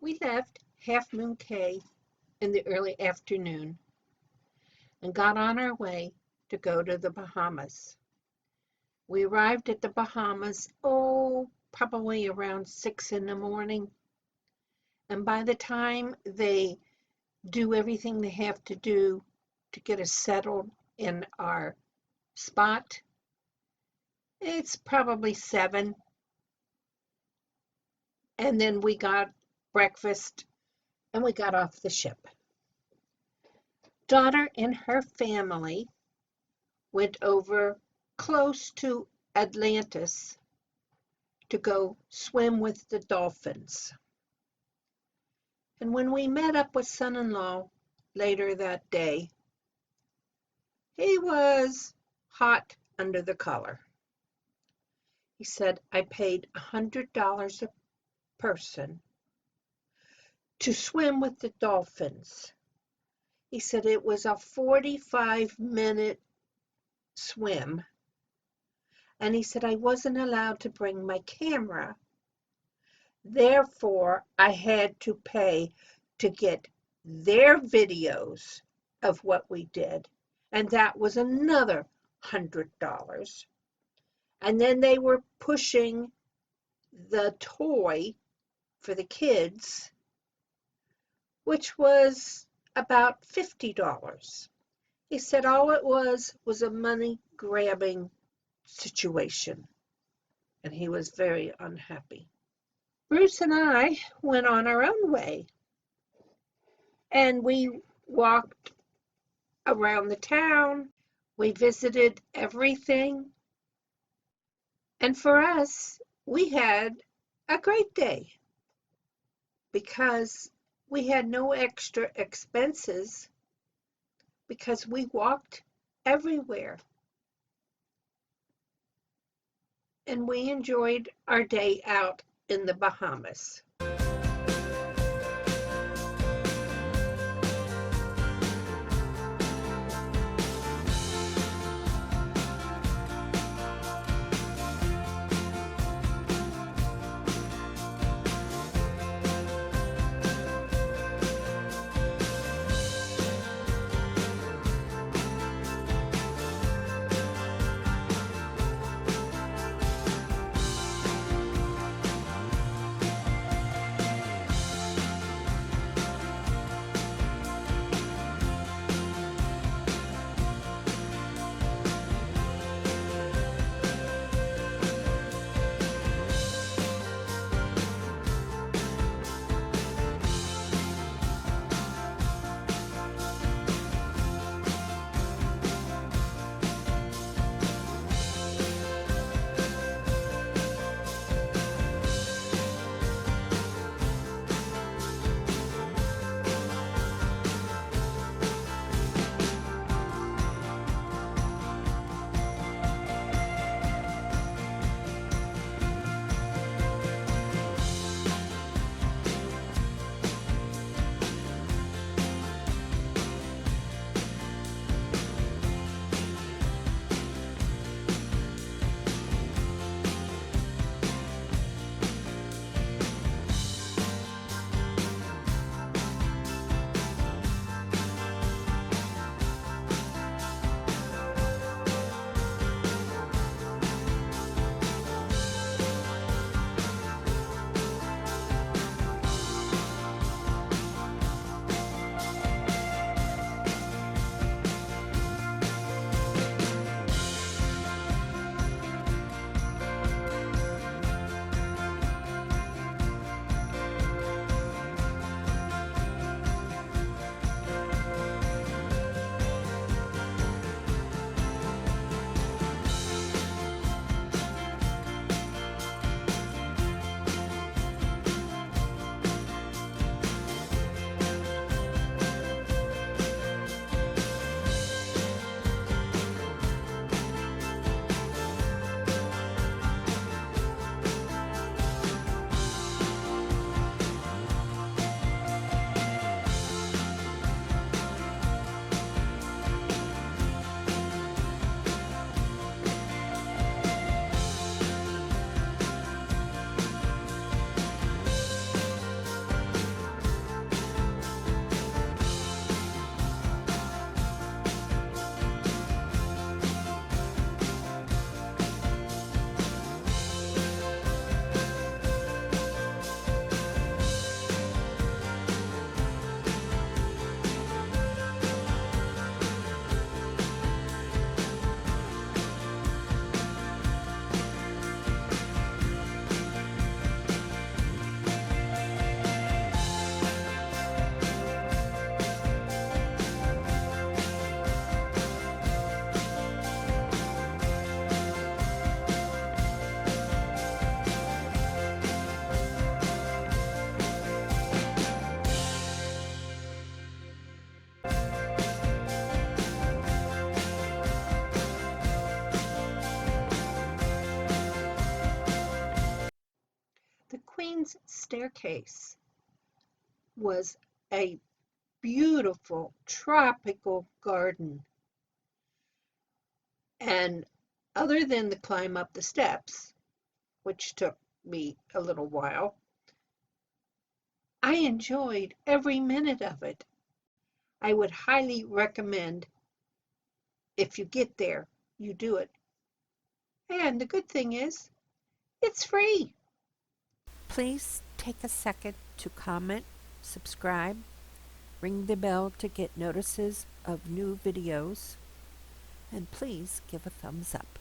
We left Half Moon Cay in the early afternoon and got on our way to go to the Bahamas. We arrived at the Bahamas, probably around 6 in the morning. And by the time they do everything they have to do to get us settled in our spot, it's probably 7. And then we got breakfast and we got off the ship. Daughter and her family went over close to Atlantis to go swim with the dolphins. And when we met up with son-in-law later that day, he was hot under the collar. He said, I paid $100 a person to swim with the dolphins. He said it was a 45-minute swim. And he said I wasn't allowed to bring my camera. Therefore, I had to pay to get their videos of what we did. And that was another $100. And then they were pushing the toy for the kids, which was about $50. He said all it was a money-grabbing situation, and he was very unhappy. Bruce and I went on our own way, and we walked around the town. We visited everything, and for us, we had a great day because we had no extra expenses because we walked everywhere. And we enjoyed our day out in the Bahamas. Queen's Staircase was a beautiful tropical garden. And other than the climb up the steps, which took me a little while, I enjoyed every minute of it. I would highly recommend if you get there, you do it. And the good thing is, it's free. Please take a second to comment, subscribe, ring the bell to get notices of new videos, and please give a thumbs up.